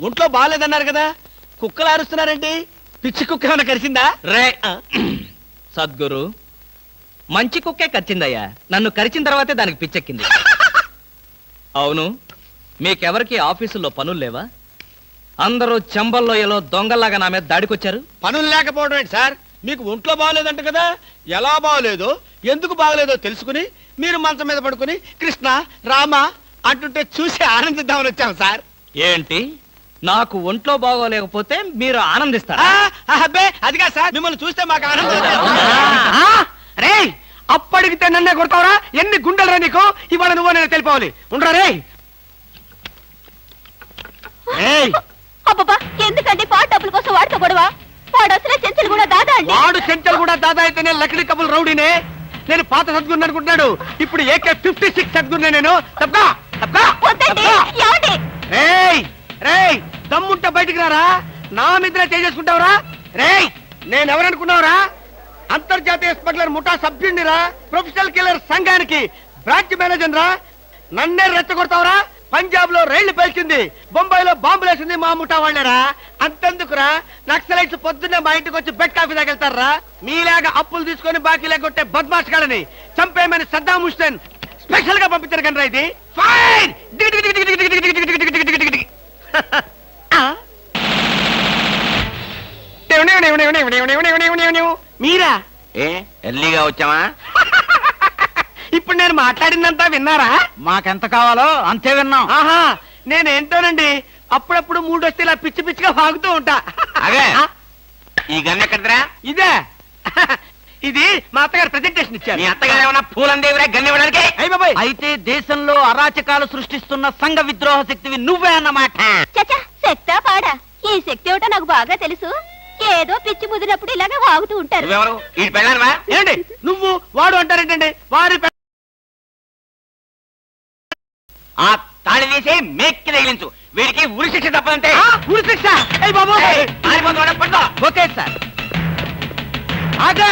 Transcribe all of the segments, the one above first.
ఒంట్లో బాగాలేదన్నారు కదా, కుక్కలు అరుస్తున్నారేంటి? పిచ్చి కుక్క ఏమైనా కరిచిందా? రే సద్గురు, మంచి కుక్కే కరిచిందయ్యా. నన్ను కరిచిన తర్వాతే దానికి పిచ్చెక్కింది. అవును, మీకెవరికి ఆఫీసుల్లో పనులు లేవా? అందరూ చెంబల్లోయలో దొంగల్లాగా నా మీద దాడికొచ్చారు. పనులు లేకపోవడం ఏంటి సార్? మీకు ఒంట్లో బాగోలేదంట కదా, ఎలా బాగోలేదో ఎందుకు బాగోలేదో తెలుసుకుని మీరు మంచం మీద పడుకుని కృష్ణ రామ అంటుంటే చూసి ఆనందిద్దామని వచ్చాం సార్. ఏంటి, నాకు ఒంట్లో బాగోలేకపోతే మీరు ఆనందిస్తారా? అబ్బే అదిగా సార్, మిమ్మల్ని చూస్తే మాకు ఆనందం. రే అప్పడిగితే నన్నే కొడతావరా? ఎన్ని గుండెలరా నీకు? ఇవాళ నువ్వు నేను తెలిపోవాలి. ఉండరా రే? అబ్బబ్బా, ఎందుకండి పాట డబ్బుల కోసం వాడితో గొడవ? వాడు అసలే చెంచలు కూడా దాదా అండి. వాడు చెంచలు కూడా దాదా అయితే నేను లక్కడి కబుల్ రౌడీనే. నేను పాత సద్గురు అనుకుంటున్నాడు, ఇప్పుడు AK-56 సద్గురునే నేను. తప్పగా దమ్ముంటే బయటికి రారా, నా మీద చేసుకుంటావురా? రేయ్ నేనెవరనుకున్నావురా? అంతర్జాతీయ స్మగ్లర్ ముఠా సభ్యుడిరా, ప్రొఫెషనల్ కిల్లర్ సంఘానికి బ్రాంచ్ మేనేజర్ రా. నన్నే రెచ్చగొడతావురా? పంజాబ్ లో రైళ్లు పేల్చింది, బొంబాయిలో బాంబులేసింది మా ముఠా వాళ్ళరా. అంతెందుకురా, నక్సలైట్స్ పొద్దున్నే మా ఇంటికి వచ్చి బెడ్ కాఫీ తాగెళ్తారా? మీలాగా అప్పులు తీసుకొని బాకీ లేకొట్టే బద్మాష్ గాలని చంపేయమని సద్దాం హుస్సేన్ స్పెషల్ గా పంపించారు కనరా. ఇది ఫైన్. మీరా? ఎర్లీగా వచ్చావా? ఇప్పుడు నేను మాట్లాడిందంతా విన్నారా? మాకెంత కావాలో అంతే విన్నాం. ఆహా, నేనేంటోనండి అప్పుడప్పుడు మూడొస్తే ఇలా పిచ్చి పిచ్చిగా వాగుతూ ఉంటా. అదే ఈ గన్ ఎక్కడరా? ఇదే ఇది మా అత్తగారు ప్రెజెంటేషన్ ఇచ్చారు. మీ అత్తగారు ఏమన్నా పూలందేవిరా గన్ ఇవ్వడానికి? అయితే దేశంలో అరాచకాలు సృష్టిస్తున్న సంఘ విద్రోహ శక్తివి నువ్వే అన్నమాట. చచ్చా, శక్తా పాడా? ఈ శక్తి ఏమిటో నాకు బాగా తెలుసు. ఏదో పిచ్చి ముదిరినప్పుడు ఇలాగే వాగుతూ ఉంటారు. నువ్వెవరు? ఈ పెళ్ళానవా? ఏంటి నువ్వు వాడు అంటారేంటండి? వారి ఆ తాళి తీసి మేక్కి తగిలించు. వీడికి ఉరి శిక్ష తప్పదంటే. ఉరి శిక్ష? బాబు పడుకో. Okay sir. ఆగా.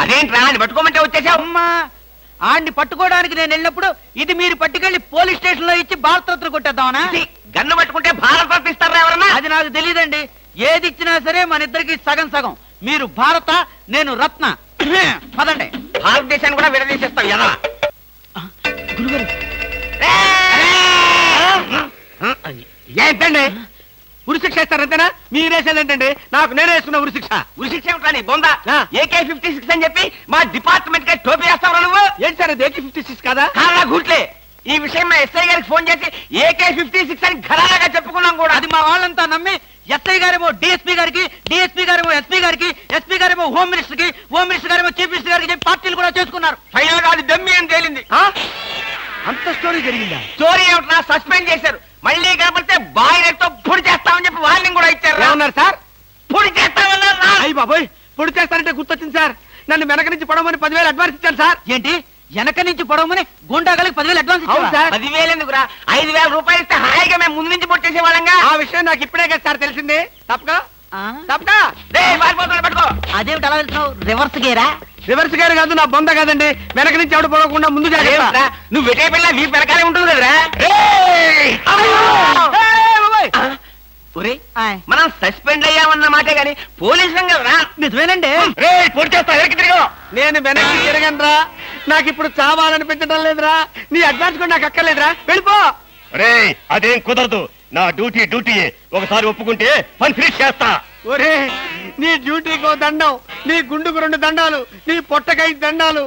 అదేంట్రా అని పట్టుకోమంటే వచ్చేసావు? అమ్మా, ఆడిని పట్టుకోవడానికి నేను వెళ్ళినప్పుడు ఇది మీరు పట్టుకెళ్లి పోలీస్ స్టేషన్ లో ఇచ్చి భారతరత్న కొట్టేద్దామనా? గన్ను పట్టుకుంటే భారత ఇస్తారా ఎవరన్నా? అది నాకు తెలియదండి. ఏది ఇచ్చినా సరే మన ఇద్దరికి సగం సగం. మీరు భారత, నేను రత్న. పదండి. భారతదేశాన్ని కూడా విడదీసేస్తావు ఎలా? గురుగారు ఏంటండి ఉరిశిక్ష ఇస్తారంతేనా? మీరేసేదేంటండి? నాకు నేనే వేసుకున్న ఉరిశిక్ష. ఉరిశిక్ష ఏమిటా నీ బొంద? AK-56 అని చెప్పి మా డిపార్ట్మెంట్ కి టోపీ వేస్తావు నువ్వు? ఏంటి సార్ అది AK-56 కాదా? కాదా గుట్లే. ఈ విషయం మా ఎస్ఐ గారికి ఫోన్ చేసి AK-56 అని ఘరాగా చెప్పుకున్నాం కూడా. అది మా వాళ్ళంతా నమ్మి ఎస్ఐ గారేమో డిఎస్పీ గారికి, డిఎస్పీ గారేమో ఎస్పీ గారికి, ఎస్పీ గారేమో హోమ్ మినిస్టర్ కి, హోమ్ మినిస్టర్ గారేమో చీఫ్ మినిస్టర్ గారికి చెప్పి పార్టీలు కూడా చేసుకున్నారు. ఫైనల్ గా అది దమ్మి అని తేలింది. అంత స్టోరీ జరిగిందా? స్టోరీ ఏమిటా? సస్పెండ్ చేశారు. మళ్ళీ కాబట్టి బాయిలర్తో పొడి చేస్తామని చెప్పి వార్నింగ్ కూడా ఇచ్చారు. ఏమన్నారు సార్? పొడి చేస్తామన్నారు. అయ్యి బాబోయ్, పొడి చేస్తారంటే గుర్తొచ్చింది సార్. నన్ను వెనక నుంచి పడమని 10,000 అడ్వాన్స్ ఇచ్చాను సార్. ఏంటి, వెనక నుంచి పొడవమని గుండాగలకి 10,000 అడ్వాన్స్? అవును సార్. 10,000 ఎందుకురా? 5,000 రూపాయలు ఇస్తే హాయిగా మేము ముందు నుంచి పొట్టేసే వాళ్ళంగా. ఆ విషయం నాకు ఇప్పుడే కదా సార్ తెలిసింది. తప్పగా తప్పగా పట్టుకో. అదేమిటి అలా వెళ్తున్నావు? రివర్స్ గేరా? రివర్స్ గారు కాదు, నా బొంద కాదండి. వెనక నుంచి ఎవడు పోకుండా ముందు జాగ్రత్త. నువ్వు వెటే పిల్ల మీ వెనకాలే ఉంటుంది కదరా. మనం సస్పెండ్ అయ్యామన్న మాటే గాని పోలీసులం కదరా. నిజమేనండి. పొడి చేస్తా. వెనక్కి తిరిగి. నేను వెనక్కి తిరగనరా. నాకు ఇప్పుడు చావాలనిపించడం లేదురా. నీ అడ్వాన్స్ కూడా నాకు అక్కర్లేదురా. వెళ్ళిపో. రే అదేం కుదరదు. నా డ్యూటీ ఒకసారి ఒప్పుకుంటే పని ఫినిష్ చేస్తా. ఒరే, నీ డ్యూటీకో దండం, నీ గుండుకు 2 దండాలు, నీ పొట్టకై దండాలు.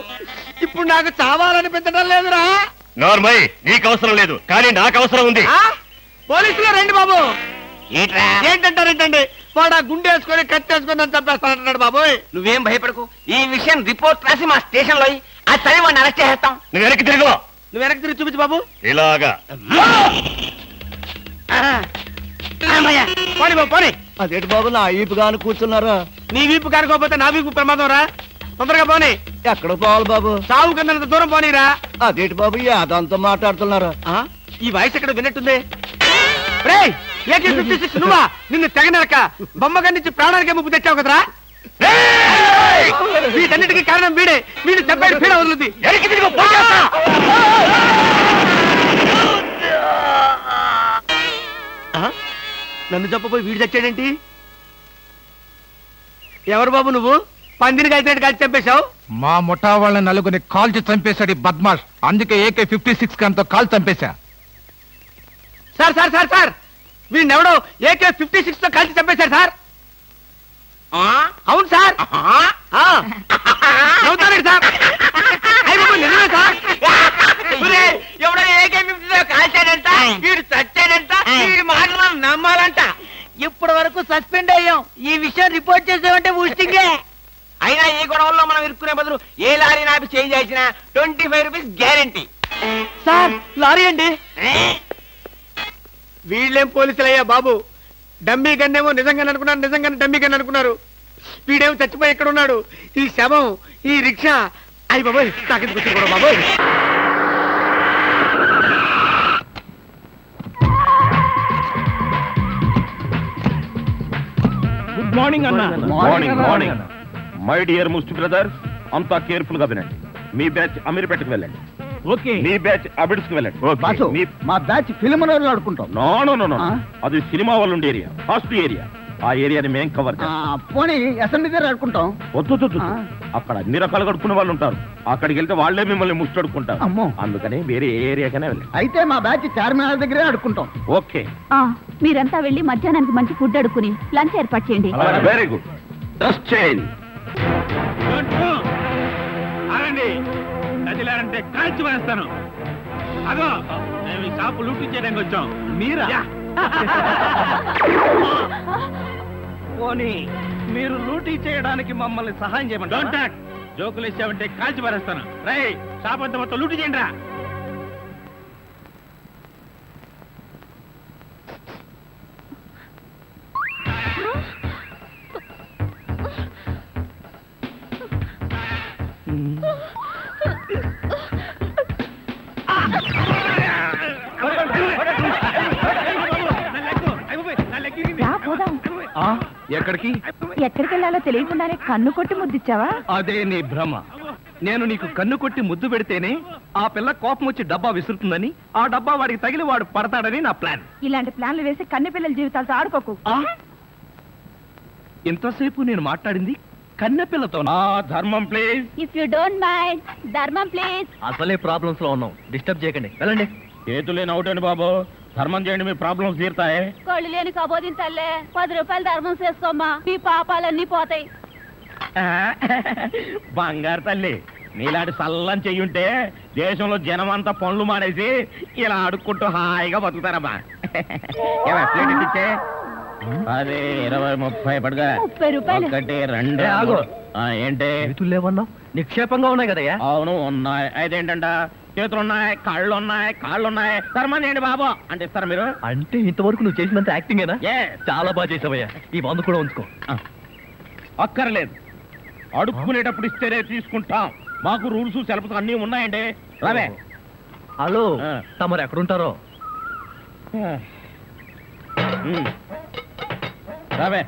ఇప్పుడు నాకు చావాలనిపించడం లేదురా. నార్మల్ నీకు అవసరం లేదు, కానీ నాకు అవసరం ఉంది. పోలీసులు రండి బాబు. ఏంట్రా? ఏంటంటారేంటండి? వాడు ఆ గుండె వేసుకొని కట్టేసుకొని నన్ను చంపేస్తానంటున్నాడు బాబోయ్. నువ్వేం భయపడకు. ఈ విషయం రిపోర్ట్ రాసి మా స్టేషన్ లో ఆ చదివి వాడిని అరెస్ట్ చేస్తాం. నువ్వు వెనక్కి తిరుగు. నువ్వు వెనక్కి తిరిగి చూపించు బాబు. ఇలాగా పోనీ బాబు పోనీ. అదేంటి బాబు నా ఈపుగాను కూర్చున్నారా? నీ వీపు కారుకోకపోతే నా వీపు ప్రమాదం రా. తొందరగా పోనీ. ఎక్కడ పోవాలి బాబు? సాగు కింద దూరం పోనీరా. అదేంటి బాబు అదంతా మాట్లాడుతున్నారా? ఈ వాయిస్ ఎక్కడ విన్నట్టుంది? రేయ్, AK-56 నువ్వా? నిన్ను తెగనరక బొమ్మగారి నుంచి ప్రాణానికే ముప్పు తెచ్చావు కదరా. వీటన్నిటికీ కారణం వీడే. వీడు చెప్పాడు పీడ వదులుద్ది. ఎరికి తిరిగి ఫోన్ చేస్తా. నన్ను చెప్పబోయి వీడు చచ్చాడేంటి? ఎవరు బాబు నువ్వు? పందిని కలిసినట్టు కలిసి చంపేశావు. మా ముఠా వాళ్ళ నలుగురిని కాల్చి చంపేశాడు ఈ బద్మాష్. అందుకే AK-56 గన్తో కాల్ చంపేశా. సార్ సార్ సార్ సార్ వీడిని ఎవడో AK-56 తో కలిసి చంపేశారు సార్. అవును సార్. నవ్వుతారండి సార్. అయ్య బాబు, నిజమే సార్. ఎవడో AK-50 కాల్చాడంట, వీడు చచ్చాడంట, వీడి మాటలు నమ్మాలంట. ఇప్పటి వరకు సస్పెండ్ అయ్యాం. ఈ విషయం రిపోర్ట్ చేసామంటే ఊస్టింగే. అయినా ఈ గొడవల్లో మనం ఇరుక్కునే బదులు ఏ లారీ నాపి చేంజ్ చేసినా 25 రూపీస్ గ్యారంటీ. సార్ లారీ అండి. వీళ్ళేం పోలీసులయ్యా బాబు. డమ్మీ గన్నేమో నిజంగానే అనుకున్నారు, నిజంగానే డమ్మీ గన్ అనుకున్నారు. వీడేమో చచ్చిపోయి ఎక్కడ ఉన్నాడు? ఈ శవం, ఈ రిక్షా. అయ్యి బాబోయ్, నాకెందుకు వచ్చింది కూడా బాబోయ్. గుడ్ మార్నింగ్ అన్న. Morning morning. మై డియర్ ముస్టి బ్రదర్స్, అంతా కేర్ఫుల్ గా వినండి. మీ బ్యాచ్ అమీర్పేటకు వెళ్ళండి. ఓకే. మీ బ్యాచ్ అబిడ్స్ కు వెళ్ళండి. బాసు, మీ- మా బ్యాచ్ ఫిల్మ్ ఆడుకుంటాం. No no no no. ఆ? అది సినిమా వాళ్ళు ఉండే ఏరియా, ఫస్ట్ ఏరియా. ఆ ఏరియాని మేం కవర్ చేస్తాం. పోనీ అసెంబ్లీ దగ్గర ఆడుకుంటాం. వద్దు. ఆ. అక్కడ అన్ని రకాలు కడుక్కునే వాళ్ళు ఉంటారు. అక్కడికి వెళ్తే వాళ్ళే మిమ్మల్ని ముష్టడుకుంటారు. అమ్మో. అందుకని వేరే ఏ ఏరియాకనే వెళ్ళండి. అయితే మా బ్యాచ్ చార్మినార్ దగ్గరే ఆడుకుంటాం. ఓకే, మీరంతా వెళ్ళి మధ్యాహ్నానికి మంచి ఫుడ్ అడుక్కుని లంచ్ ఏర్పాటు చేయండి. Very good. Just change. కదిలారంటే కాల్చి వేస్తాను. అదో మేము ఈ షాపు లూటీ చేయడానికి వచ్చాం. మీరా? పోనీ మీరు లూటీ చేయడానికి మమ్మల్ని సహాయం చేయమంటారా? జోకులు ఇచ్చామంటే కాల్చి పారేస్తాను. రై, షాప్ అంతా మొత్తం లూటీ చేయండి రా. ఎక్కడికి? ఎక్కడికి వెళ్ళాలో తెలియకుండానే కన్ను కొట్టి ముద్దిచ్చావా? అదే నీ భ్రమ. నేను నీకు కన్ను కొట్టి ముద్దు పెడితేనే ఆ పిల్ల కోపం వచ్చి డబ్బా విసురుతుందని, ఆ డబ్బా వాడికి తగిలి వాడు పడతాడని నా ప్లాన్. ఇలాంటి ప్లాన్లు వేసి కన్నె పిల్లల జీవితాలతో ఆడుకోకు. ఇంతసేపు నేను మాట్లాడింది కన్నెపిల్లతో. ధర్మం please. If you don't mind, ధర్మం ప్లీజ్. అసలే ప్రాబ్లమ్స్ లో ఉన్నాం, డిస్టర్బ్ చేయకండి, వెళ్ళండి. చేతులేని అవుటండి బాబు. ధర్మం చేయండి, మీ ప్రాబ్లమ్స్ తీరుతాయి. కొళ్ళు లేని కబోదింతల్లే 10 రూపాయలు ధర్మం చేసుకోమ్మా, మీ పాపాలన్నీ పోతాయి. బంగారు తల్లి, నీలాంటి సల్లం చెయ్యుంటే దేశంలో జనం అంతా పనులు మానేసి ఇలా అడుక్కుంటూ హాయిగా బతుకుతారమ్మా. ఇచ్చే 10, 20, 30 పడగా. 30 రూపాయలు. 1, 2. ఆగు. ఏంటి? చేతులు లేవన్నావు, నిక్షేపంగా ఉన్నాయి కదయ్యా. అవును ఉన్నాయి. అయితే ఏంటంట, చేతులు ఉన్నాయి, కాళ్ళు ఉన్నాయి. ధర్మం చేయండి బాబు అంటే ఇస్తారా మీరు? అంటే ఇంతవరకు నువ్వు చేసినంత యాక్టింగేనా? Yes. చాలా బాగా చేసావయ్యా. ఈ మందు కూడా ఉంచుకో. అక్కర్లేదు, అడుక్కునేటప్పుడు ఇస్తేనే తీసుకుంటాం. మాకు రూల్స్ సెలవులు అన్నీ ఉన్నాయండి. రావే. హలో, ఆ. తమరు ఎక్కడుంటారో? రావే.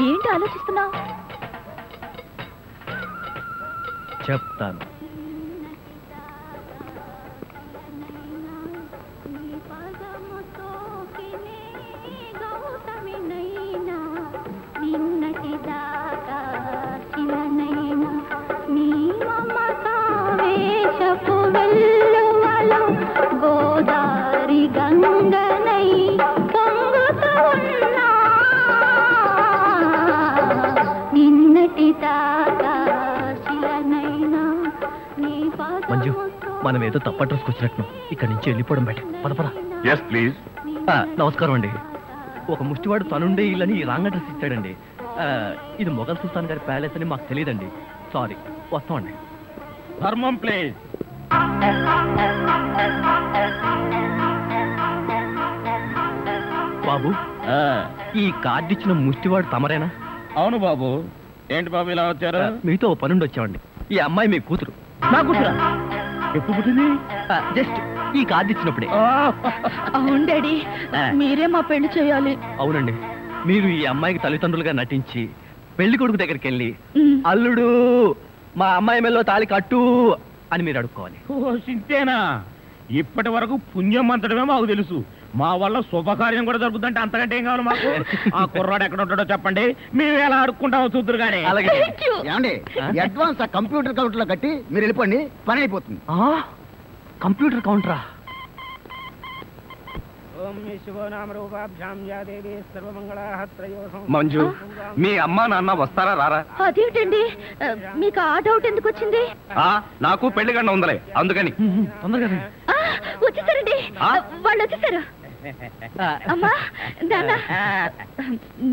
ఏంటి ఆలోచిస్తున్నావు? చెప్తాను. గోదారి గంగనై పొంగుతూ ఉన్నా నిన్నటి దాకా శిలనైనా నీ మంజు, మనం ఏదో తప్ప అడ్రస్కి వచ్చినట్టు ఇక్కడి నుంచి వెళ్ళిపోవడం బయట. పద పద. Yes please. నమస్కారం అండి. ఒక ముష్టివాడు తనుండే ఇల్లని రాంగ్ అడ్రస్ ఇచ్చాడండి. ఇది మొఘల్ సుల్తాన్ గారి ప్యాలెస్ అని మాకు తెలియదండి. సారీ, వస్తామండి. ధర్మం ప్లీజ్. బాబు, ఈ కార్డు ఇచ్చిన ముష్టివాడు తమరేనా? అవును బాబు. ఏంటి బాబు ఇలా వచ్చారు? మీతో ఓ పనుండి వచ్చామండి. ఈ అమ్మాయి మీ కూతురు. నా కూతురా? ఎప్పుడు పుట్టింది? జస్ట్ ఈ కార్డు ఇచ్చినప్పుడే. అవును డాడీ, మీరే మా పెళ్లి చేయాలి. అవునండి, మీరు ఈ అమ్మాయికి తల్లిదండ్రులుగా నటించి పెళ్లి కొడుకు దగ్గరికి వెళ్ళి అల్లుడు మా అమ్మాయి మెల్లో తాళి కట్టు అని మీరు అడుక్కోవాలి. ఓ సింతేనా? ఇప్పటి వరకు పుణ్యం అంతటమే మాకు తెలుసు. మా వల్ల శుభకార్యం కూడా జరుగుతుందంటే అంతకంటే ఏం కావాలి మాకు? ఆ కుర్రాడు ఎక్కడ ఉంటాడో చెప్పండి, మేము ఎలా అడుక్కుంటామో చూద్దరు కానీ. అలాగే. ఏమండి అడ్వాన్స్ ఆ కంప్యూటర్ కౌంటర్ లో కట్టి మీరు వెళ్ళిపోండి, పని అయిపోతుంది. కంప్యూటర్ కౌంటరా? మంజు, మీ అమ్మా నాన్న వస్తారా రారా? అదేమిటండి మీకు ఆ డౌట్ ఎందుకు వచ్చింది? నాకు పెళ్లి గంట ఉందలే, అందుకని. తొందరగా వచ్చేసారండి, వాళ్ళు వచ్చేసారు. అమ్మా నాన్న,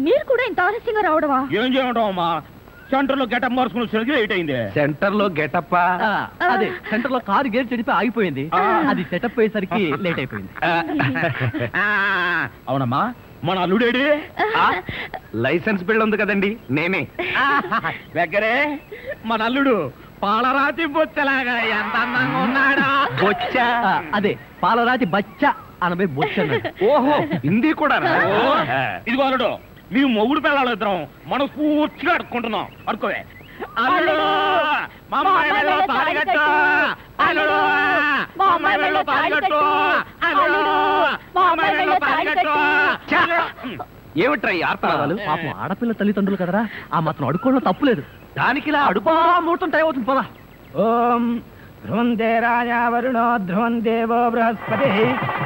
మీరు కూడా ఇంత ఆలస్యంగా రావడమా? ఏం చేయడం అమ్మా, సెంటర్ లో గెటప్ మార్చుకుని వచ్చేసరికి లేట్ అయింది. సెంటర్ లో గెటప్? అదే సెంటర్ లో కారు గేర్ చెడిపి ఆగిపోయింది, అది సెటప్ అయ్యేసరికి లేట్ అయిపోయింది. అవునమ్మా, మన అల్లుడేడి? లైసెన్స్ బిల్ ఉంది కదండి, నేనే. దగ్గరే మన అల్లుడు పాలరాతి బొచ్చలాగా ఎంత అందంగా ఉన్నాడా. బొచ్చా? అదే పాలరాతి బచ్చ అనబై బొచ్చ. ఓహో, హిందీ కూడా. ఇదిగో అల్లుడు, మీ మొగుడు పిల్లలు ఇద్దరం మనం పూర్తిగా అడుక్కుంటున్నాం. అడుకోవే. అల్లుడు, మా అమ్మాయి మెడలో తాళి కట్టు. అల్లుడు, మా అమ్మాయి మెడలో తాళి కట్టు. అల్లుడు, మా అమ్మాయి మెడలో తాళి కట్టు. ఏమిట్రా ఈ ఆర్తనాదాలు? పాపం ఆడపిల్ల తల్లిదండ్రులు కదరా, ఆ మాత్రం అడుక్కోవడం తప్పులేదు. దానికి ఇలా అడుపా ముహూర్తం టైం అవుతుంది పదా. ఓం ధ్రువంతే రాజా వరుణో ధ్రువం దేవో బృహస్పతి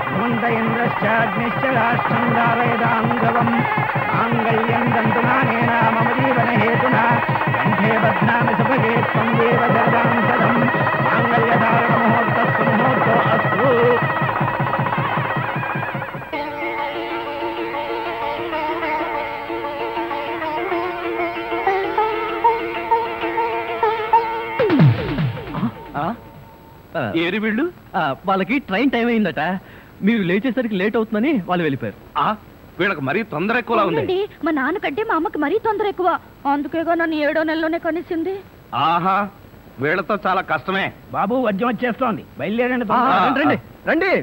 ధ్రువంత ఇంద్రశ్చాగ్నిశ్చ రాష్ట్రం ధారయతాం ధ్రువం మాంగళ్యం దంతునానేన మమ జీవన హేతునా కంఠే బధ్నామి సుభగే త్వం దేవ జగదాం సదం మాంగళ్యధారణ ముహూర్తస్సు ముహూర్తో అస్తు. ఏరి వీళ్ళు? వాళ్ళకి ట్రైన్ టైం అయిందట, మీరు లేచేసరికి లేట్ అవుతుందని వాళ్ళు వెళ్ళిపోయారు. వీళ్ళకి మరీ తొందర ఎక్కువలా ఉంది. అవునండి, మా నాన్నకంటే మా అమ్మకి మరీ తొందర ఎక్కువ, అందుకేగా నన్ను 7వ నెలలోనే కనిసింది. ఆహా, వీళ్ళతో చాలా కష్టమే. బాబు వద్యం వచ్చేస్తోంది, బయలుదేరండి. రండి రండి.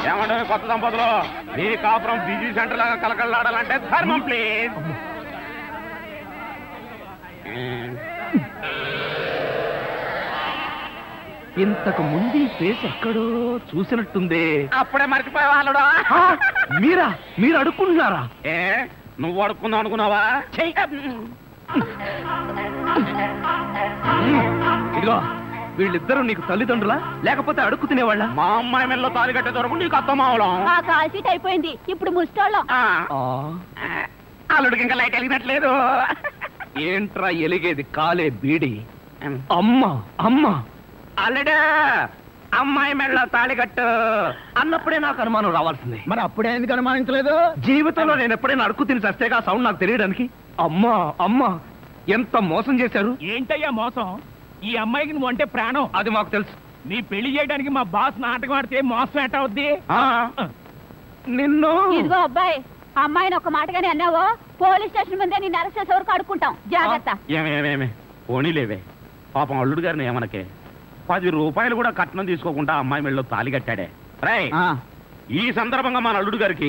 ఏమంటే కొత్త దంపతులు, మీ కాపురం బిజీ సెంటర్ లాగా కలకలాడాలంటే ధర్మం ప్లీజ్. ఇంతకు ముందు ఈ ఫేస్ ఎక్కడో చూసినట్టుంది. అప్పుడే మర్చిపోయే వాళ్ళుడా. మీరా? మీరు అడుక్కుంటున్నారా? ఏ నువ్వు అడుక్కుందాం అనుకున్నావా? ఇదిగో, వీళ్ళిద్దరూ నీకు తల్లిదండ్రులా లేకపోతే అడుక్కు తినేవాళ్ళ? మా అమ్మాయి మెల్లో తాళి కట్టే దొరకు నీకు అత్తమావడం. ఆ కాల్ సీట్ అయిపోయింది, ఇప్పుడు ముస్టాళ్ళం. అల్లుడికి ఇంకా లైట్ వెలిగినట్లేదు. ఏంట్రా ఎలిగేది? కాలే బీడి. అమ్మ అమ్మ, అల్లుడు అమ్మాయి మెడలో తాళి కట్టు అన్నప్పుడే నాకు అనుమానం రావాల్సింది. మరి అప్పుడే ఎందుకు అనుమానించలేదు? జీవితంలో నేను ఎప్పుడైనా అడుక్కు తిని చస్తేగా సౌండ్ నాకు తెలియడానికి. అమ్మా అమ్మా, ఎంత మోసం చేశారు. ఏంటయ్యా మోసం? ఈ అమ్మాయికి నువ్వు అంటే ప్రాణం. అది మాకు తెలుసు. నీ పెళ్లి చేయడానికి మా బాస్ నాటకం ఆడితే మోసం ఎట్ట అవుద్ది? నిన్ను ఇదిగో అబ్బాయి, అమ్మాయిని ఒక మాటగానే అన్నావో పోలీస్ స్టేషన్ ముందే నిన్ను అరెస్ట్ చేసే వరకు అడుక్కుంటాం, జాగ్రత్త. ఏమేమేమే పోనీలేవే, పాపం అల్లుడు గారిని ఏమనకే. 10 రూపాయలు కూడా కట్నం తీసుకోకుండా అమ్మాయి మెడలో తాళి కట్టాడే. రై, ఈ సందర్భంగా మన అల్లుడు గారికి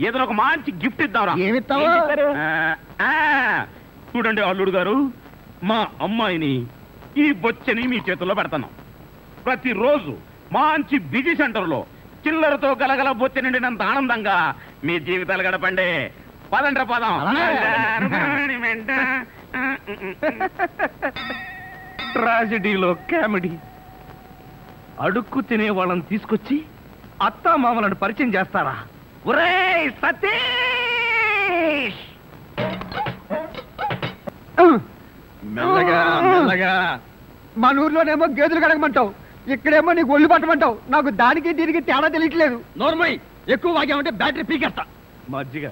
ఏదైనా ఒక మంచి గిఫ్ట్ ఇద్దాం. ఏమిస్తావు? చూడండి అల్లుడు గారు, మా అమ్మాయిని ఈ బొచ్చని మీ చేతుల్లో పెడతాను. ప్రతిరోజు మంచి బిజీ సెంటర్ లో చిల్లరతో గలగల బొచ్చ నిండినంత ఆనందంగా మీ జీవితాలు గడపండి. పదండ్ర పదం. ట్రాజడీలో కామెడీ. అడుక్కు తినే వాళ్ళని తీసుకొచ్చి అత్తా మామలను పరిచయం చేస్తారా? ఒరేయ్ సతీష్! మెల్లగా మెల్లగా. మన ఊర్లోనేమో గేదెలు కడగమంటావు, ఇక్కడేమో నీకు ఒళ్ళు పట్టమంటావు. నాకు దానికి దీనికి తేడా తెలియట్లేదు. నోర్మై, ఎక్కువ వాగామంటే బ్యాటరీ పీకేస్తా. మజ్జిగ.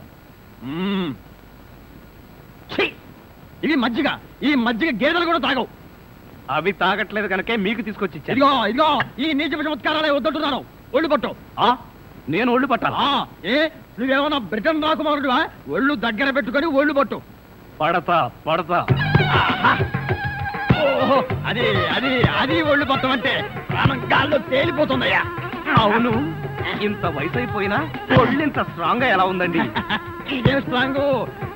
ఇది మజ్జిగ, ఈ మజ్జిగ గేదెలు కూడా తాగవు. అవి తాగట్లేదు కనుకే మీకు తీసుకొచ్చి ఇచ్చాను. ఇదిగో ఇదిగో, ఈ నీచ చమత్కారాలే వద్దంటున్నాను. ఒళ్ళు పట్టు. నేను ఒళ్ళు పట్టాలా? ఏ నువ్వేమన్నా బ్రిటన్ రాకుమారుడువా? ఒళ్ళు దగ్గర పెట్టుకొని ఒళ్ళు పట్టు. పడతా పడతా. ఓహో, అది అది అది ఒళ్ళు పట్టం అంటే ప్రాణం గాల్లో తేలిపోతుందయ్యా. అవును, ఇంత వయసు అయిపోయినా ఒళ్ళు ఇంత స్ట్రాంగ్ గా ఎలా ఉందండి? ఇదే స్ట్రాంగ్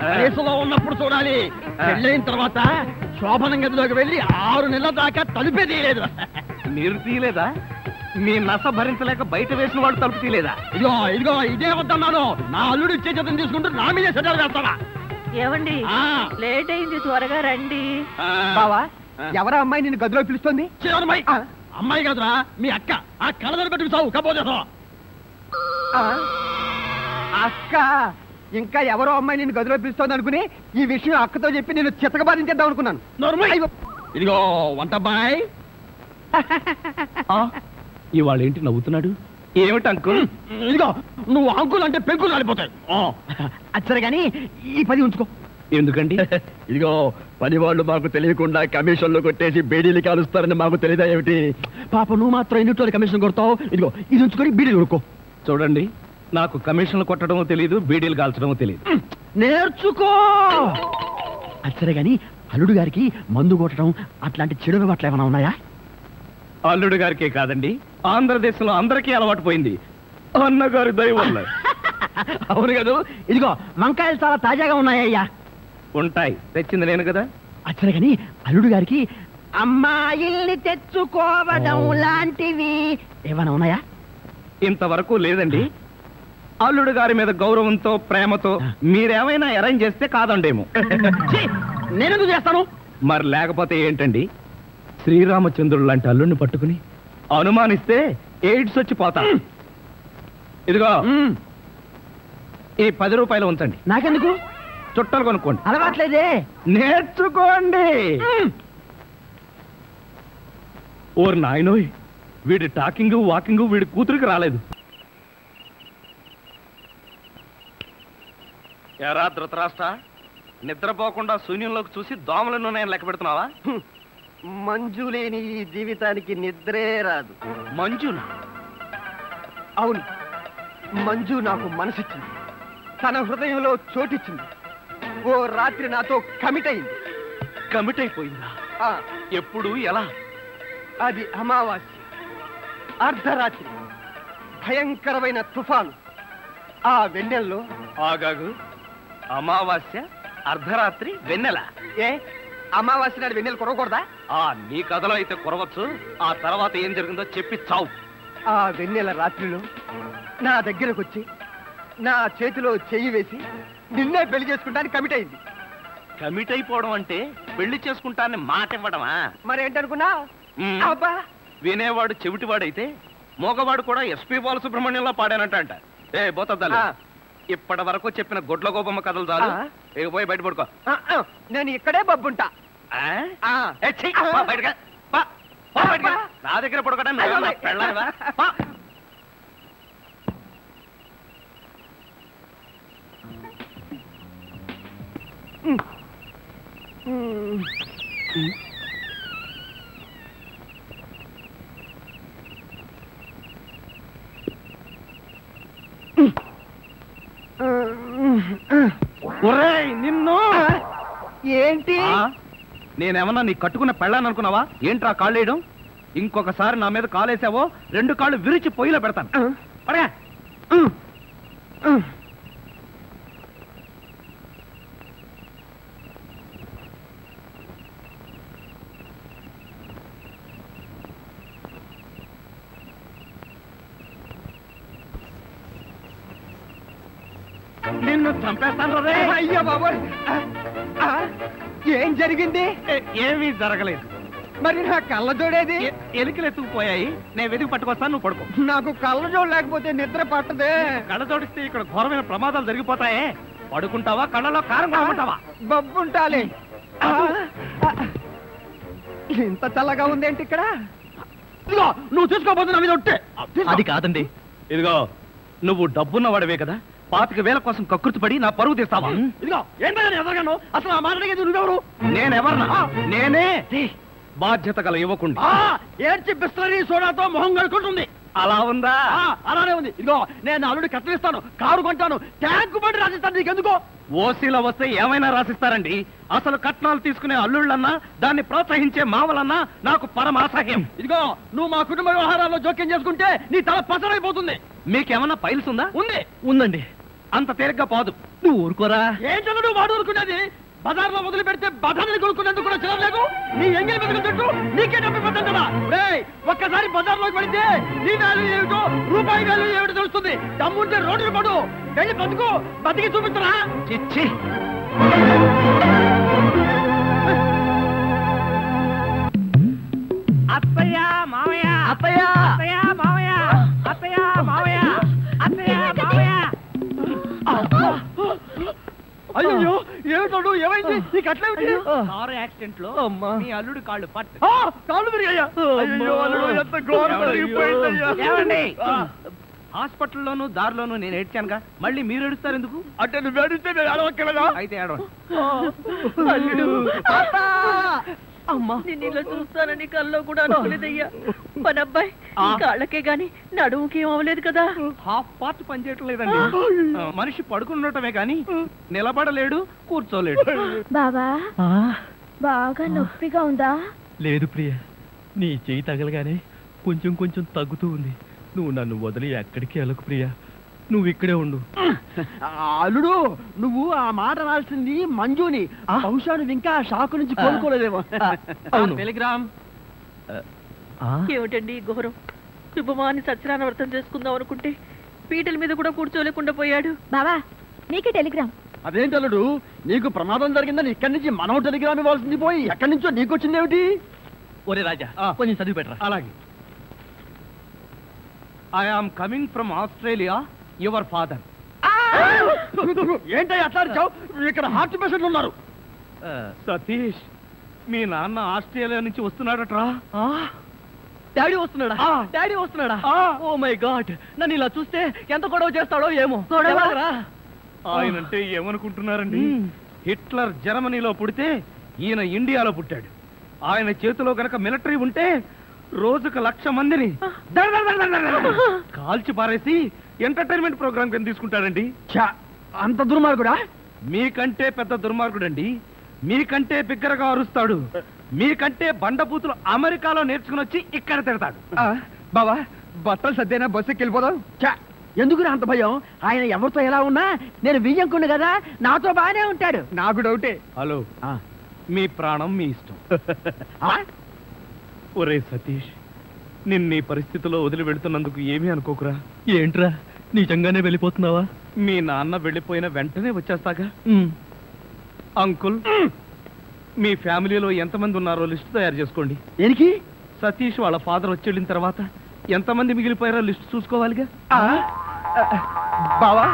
వయసులో ఉన్నప్పుడు చూడాలి, పెళ్ళైన తర్వాత శోభనం గదిలోకి వెళ్ళి 6 నెలల దాకా తలుపే తీయలేదు. మీరు తీయలేదా? మీ నస భరించలేక బయట వేసిన వాడు తలుపు తీయలేదా? ఇదిగో ఇదే వద్దన్నాను. నా అల్లుడు ఇచ్చే చేతం తీసుకుంటూ నా మీదే సెటల్ వేస్తావా? ఏమండి ఆ. లేట్ అయింది, త్వరగా రండి. బావా, ఎవరా అమ్మాయి నిన్ను గదిలో పిలుస్తుంది? అమ్మాయి కాదురా, మీ అక్క. ఆ కళ్ళదర పెట్టి చావు కపోతే అక్క. ఇంకా ఎవరో అమ్మాయి నిన్ను గదిలో పిలుస్తోంది అనుకుని ఈ విషయం అక్కతో చెప్పి నేను చితకబాధించేద్దాం అనుకున్నాను. ఇదిగో వంటబ్బాయ్. ఇవాళ ఏంటి నవ్వుతున్నాడు? ఏమిటి అంకుల్? ఇదిగో నువ్వు అంకుల్ అంటే పెంకులు రాలిపోతాయి. అచ్చరే గాని ఈ 10 ఉంచుకో. ఎందుకండి? ఇదిగో పని వాళ్ళు మాకు తెలియకుండా కమిషన్లు కొట్టేసి బేడీలు కాలుస్తారని మాకు తెలియదా ఏమిటి? పాప నువ్వు మాత్రం ఎన్నిట్లో కమిషన్ కొడతావు. ఇదిగో ఇది ఉంచుకొని బీడీలు కొనుక్కో. చూడండి, నాకు కమిషన్లు కొట్టడమో తెలియదు, బీడీలు కాల్చడమో తెలియదు. నేర్చుకో. అచ్చరే గాని అల్లుడు గారికి మందు కొట్టడం అట్లాంటి చెడు అలవాట్లు ఏమైనా ఉన్నాయా? అల్లుడు గారికే కాదండి, ఆంధ్రదేశంలో అందరికీ అలవాటు పోయింది అన్నగారి దయ వల్ల. అవును కదా. ఇదిగో వంకాయలు చాలా తాజాగా ఉన్నాయ్యా. ఉంటాయి, తెచ్చింది నేను కదా. అచ్చరే గాని అల్లుడు గారికి అమ్మాయిల్ని తెచ్చుకోవడం లాంటివి ఏమైనా ఉన్నాయా? ఇంతవరకు లేదండి. అల్లుడు గారి మీద గౌరవంతో ప్రేమతో మీరేమైనా అరేంజ్ చేస్తే కాదండేమో. నేనెందుకు చేస్తాను? మరి లేకపోతే ఏంటండి? శ్రీరామచంద్రుడు లాంటి అల్లుడిని పట్టుకుని అనుమానిస్తే ఎయిడ్స్ వచ్చి పోతా. ఇదిగో ఈ 10 రూపాయలు ఉంచండి. నాకెందుకు? చుట్టాలు కొనుక్కోండి. అలవాట్లేదే. నేర్చుకోండి. ఓర్ నాయనోయ్, వీడి టాకింగ్ వాకింగ్ వీడి కూతురికి రాలేదు. ఎరా ధృతరాష్ట్ర, నిద్రపోకుండా శూన్యంలోకి చూసి దోమలను నేను లెక్క పెడుతున్నావా? మంజు లేని ఈ జీవితానికి నిద్రే రాదు. మంజునా? అవును, మంజు నాకు మనసిచ్చింది, తన హృదయంలో చోటిచ్చింది. ఓ రాత్రి నాతో కమిట్ అయింది. కమిట్ అయిపోయిందా? ఆ, ఎప్పుడు, ఎలా? అది అమావాస్య అర్ధరాత్రి, భయంకరమైన తుఫాను. ఆ వెన్నెల్లో ఆగాగు. అమావాస్య అర్ధరాత్రి వెన్నెల? ఏ అమావాస్య నాడు వెన్నెలు కురవకూడదా? నీ కథలో అయితే కురవచ్చు. ఆ తర్వాత ఏం జరిగిందో చెప్పి చావు. ఆ వెన్నెల రాత్రిలో నా దగ్గరకు వచ్చి నా చేతిలో చెయ్యి వేసి నిన్నే పెళ్లి చేసుకుంటానికి కమిట్ అయింది. కమిట్ అయిపోవడం అంటే పెళ్లి చేసుకుంటానని మాట ఇవ్వడమా? మరేంటనుకున్నా? మ్మ్. అబ్బా, వినేవాడు చెవిటివాడైతే మోగవాడు కూడా ఎస్పీ బాలసుబ్రహ్మణ్యంలో పాడానంట. ఏ బోతద్దాలు, ఆ. ఇప్పటి వరకు చెప్పిన గొడ్ల గోపమ్మ కథలు చాలు. ఆ. ఇక పోయి బయట పడుకో. నేను ఇక్కడే బబ్బుంటా. ఆ? ఏ, ఛీ, పో బయటకు. పో, పో బయటకు. నా దగ్గర పడుకోవడం పెళ్ళావా? ఒరేయ్ నిన్ను! ఏంటి? నేనేమన్నా నీ కట్టుకున్న పెళ్ళాను అనుకున్నావా? ఏంట్రా కాళ్ళేయడం? ఇంకొకసారి నా మీద కాలేసావో 2 కాళ్ళు విరిచి పొయ్యిలో పెడతాను. పడగా. నిన్ను చంపేస్తాను రే. అయ్యో బాబోయ్! ఏం జరిగింది? ఏమీ జరగలేదు. మరి నా కళ్ళ జోడేది? ఎలికలు ఎత్తుకుపోయాయి. నేను వెతికి పట్టుకొస్తాను, నువ్వు పడుకో. నాకు కళ్ళ జోడు లేకపోతే నిద్ర పట్టదే. కళ్ళ జోడిస్తే ఇక్కడ ఘోరమైన ప్రమాదాలు జరిగిపోతాయే. పడుకుంటావా, కళ్ళలో కారం కొనుక్కుంటావా? బబ్బుంటాలి. ఇంత చల్లగా ఉందేంటి ఇక్కడ? ఇదిగో నువ్వు చూసుకోబోతు నా మీద ఒట్టే. అది కాదండి. ఇదిగో, నువ్వు డబ్బున్న వాడివే కదా, 25,000 కోసం కకృతి పడి నా పరువు తీస్తావా? ఇదిగో ఏంటో ఎదగాను. అసలు ఆ మాట అడిగేది నువ్వెవరు? నేనెవరన్నా? నేనే బాధ్యత గల యువకుండి. ఏడ్చి బిస్లరీ సోడాతో మొహం కడుకుంటుంది. అలా ఉందా? అలానే ఉంది. ఇదిగో నేను అల్లుడు కట్టలిస్తాను, కారు కొంటాను, ట్యాంకు బండి రాసిస్తాను. నీకెందుకో? ఓసీలో వస్తే ఏమైనా రాసిస్తారండి. అసలు కట్నాలు తీసుకునే అల్లుళ్ళన్నా, దాన్ని ప్రోత్సహించే మావలన్నా నాకు పరమ అసహ్యం. ఇదిగో నువ్వు మా కుటుంబ వ్యవహారాల్లో జోక్యం చేసుకుంటే నీ తల పసరైపోతుంది. మీకేమన్నా ఫైల్స్ ఉందా? ఉంది. ఉందండి. అంత తేలిగ్గా పోదు. నువ్వు ఊరుకోరా. ఏంటో నువ్వు వాడు ఊరుకునేది? బజార్లో మొదలు పెడితే బజార్ని కొనుక్కునేందుకు కూడా చిరలేదు. నీ ఎంగిలి బతుకుతుంటూ నీకే డబ్బు పడ్డం కదా. రేయ్, ఒక్కసారి బజార్లోకి పడితే నీ వాల్యూ ఏమిటో, రూపాయి వాల్యూ ఏమిటో తెలుస్తుంది. దమ్ముంటే రోడ్లు పడు, వెళ్ళి బతుకు, బతికి చూపించరా. చిచ్చి, అత్తయ్య మావయ్య, అత్తయ్య, అత్తయ్య మావయ్య, అత్తయ్య మావయ్య, అత్తయ్య మావయ్య. అయ్యో, ఏమిటో ఏమైంది? నీకు అట్లేమిటి? కారు యాక్సిడెంట్ లో మీ అల్లుడు కాళ్ళు పట్టు. కాళ్ళు విరిగాయా? అయ్యో, అల్లుడు ఎంత ఘోరం జరిగిపోయిందయ్యా. ఏమండి, హాస్పిటల్లోనూ దారిలోనూ నేను ఏడ్చానుగా, మళ్ళీ మీరు ఏడుస్తారు ఎందుకు? అంటే నువ్వు ఏడిస్తే నేను ఏడవక్కలేదా? అయితే ఏడవ. అమ్మా నిన్ను ఇలా చూస్తానని కల్లో కూడా అనుకోలేదయ్యా. మన అబ్బాయి కాళ్ళకే గాని నడుముకి ఏం అవ్వలేదు కదా. హాఫ్ పార్ట్ పనిచేయటం లేదండి. మనిషి పడుకుండటమే గాని నిలబడలేడు, కూర్చోలేడు. బావా బాగా నొప్పిగా ఉందా? లేదు ప్రియ, నీ చెయ్యి తగలగానే కొంచెం కొంచెం తగ్గుతూ ఉంది. నువ్వు నన్ను వదిలి ఎక్కడికి వెళ్ళకు ప్రియ, నువ్వు ఇక్కడే ఉండు. అల్లుడు, నువ్వు ఆ మాట రాల్సింది మంజుని. బహుశా నువ్వు ఇంకా షాకు నుంచి కోలుకోలేదేమో. టెలిగ్రామ్. ఏమిటండి ఈ ఘోరం? శుభమాని సత్యనారాయణ వ్రతం చేసుకుందాం అనుకుంటే పీటల మీద కూడా కూర్చోలేకుండా పోయాడు. బావా నీకే టెలిగ్రామ్. అదేంటి అల్లుడు, నీకు ప్రమాదం జరిగిందని ఇక్కడి నుంచి మనం టెలిగ్రామ్ ఇవ్వాల్సింది పోయి ఎక్కడి నుంచో నీకు వచ్చింది ఏమిటి? ఒరే రాజా, కొంచెం చదివి పెట్టరా. అలాగే. I am coming from Australia, your father. ఏంటో అట్లా అరిచావు? ఇక్కడ హార్ట్ పేషెంట్లు ఉన్నారు. సతీష్, మీ నాన్న ఆస్ట్రేలియా నుంచి వస్తున్నాడట్రా. డాడీ వస్తున్నాడా? డాడీ వస్తున్నాడా? ఓ మై గాడ్, నన్ను ఇలా చూస్తే ఎంత గొడవ చేస్తాడో ఏమో. ఎలాగరా? ఆయనంటే ఏమనుకుంటున్నారండి? హిట్లర్ జర్మనీలో పుడితే ఈయన ఇండియాలో పుట్టాడు. ఆయన చేతిలో గనక మిలిటరీ ఉంటే రోజుకు 1,00,000 మందిని కాల్చి పారేసి ఎంటర్టైన్మెంట్ ప్రోగ్రామ్ కింద తీసుకుంటాడండి. అంత దుర్మార్గుడా? మీకంటే పెద్ద దుర్మార్గుడండి. మీకంటే బిగ్గరగా అరుస్తాడు. మీకంటే బండబూతులు అమెరికాలో నేర్చుకుని వచ్చి ఇక్కడ తిడతాడు. బావా, బట్టలు సర్దేనా బస్సు ఎక్కి వెళ్ళిపోదాం. ఎందుకు అంత భయం? ఆయన ఎవరితో ఎలా ఉన్నా నేను వియ్యంకుండు కదా, నాతో బాగానే ఉంటాడు. నాకు డౌటే. హలో, మీ ప్రాణం మీ ఇష్టం. ఒరే సతీష్, నిన్న ఈ పరిస్థితిలో వదిలి వెళ్తున్నందుకు ఏమీ అనుకోకురా. ఏంట్రా, నిజంగానే వెళ్ళిపోతున్నావా? మీ నాన్న వెళ్ళిపోయిన వెంటనే వచ్చేస్తాగా. అంకుల్, మీ ఫ్యామిలీలో ఎంతమంది ఉన్నారో లిస్ట్ తయారు చేసుకోండి. దేనికి? సతీష్ వాళ్ళ ఫాదర్ వచ్చి వెళ్ళిన తర్వాత ఎంతమంది మిగిలిపోయారో లిస్ట్ చూసుకోవాలిగా. బావా,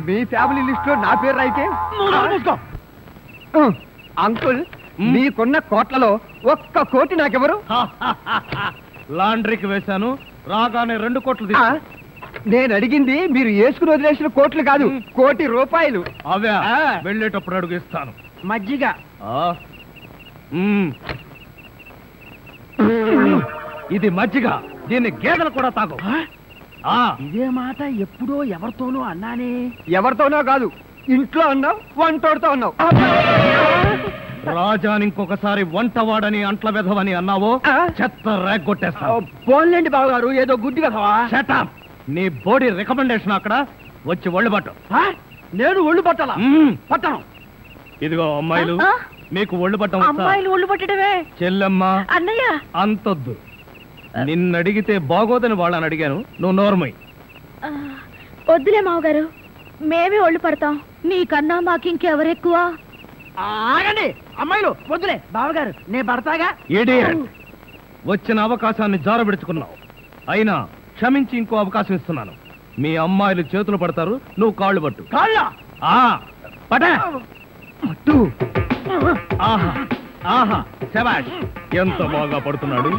మీ ఫ్యామిలీ లిస్ట్ లో నా పేరు రాయితే అంకుల్, మీకున్న కోట్లలో 1 కోటి నాకెవరు? లాండ్రీకి వేశాను, రాగానే 2 కోట్లు తీసుకో. నేను అడిగింది మీరు వేసుకుని వదిలేసిన కోట్లు కాదు, 1 కోటి రూపాయలు. అవే వెళ్ళేటప్పుడు అడుగు ఇస్తాను. మజ్జిగ. ఇది మజ్జిగ, దీన్ని గేదెలు కూడా తాగు. ఇదే మాట ఎప్పుడో ఎవరితోనో అన్నానే. ఎవరితోనో కాదు, ఇంట్లో అన్నావు, వంటోడుతో అన్నావు. రాజాని ఇంకొకసారి వంటవాడని అంట్ల వెధవని అన్నావో చెత్త రేగొట్టేస్తా. పోన్లేండి బావగారు, ఏదో గుడ్డి కదవా. షటప్. నీ బాడీ రికమెండేషన్ అక్కడ వచ్చి ఒళ్ళు పట్టు. నేను ఒళ్ళు పట్టాలా? పట్టను. ఇదిగో అమ్మాయిలు, మీకు ఒళ్ళు పట్టం అమ్మాయిలు ఒళ్ళు పట్టడమే. చెల్లెమ్మ, అన్నయ్య అంతొద్దు. నిన్నడిగితే బాగోదని వాళ్ళని అడిగాను, నువ్వు నోర్మై. వద్దులే మావగారు, మేమే ఒళ్ళు పడతాం. నీకన్నా మాకింకెవరెక్కువ? ఆగండి అమ్మాయిలు, వద్దులే బావగారు, నేను పడతాగా. ఇడియట్. వచ్చిన అవకాశాన్ని జారబెడుచుకున్నావు. అయినా క్షమించి ఇంకో అవకాశం ఇస్తున్నాను. మీ అమ్మాయిలు చేతులు పడతారు, నువ్వు కాళ్ళు పట్టు. కాళ్ళ పట్టు. ఆహా ఆహా, శభాష్, ఎంత బాగా పడుతున్నాడు.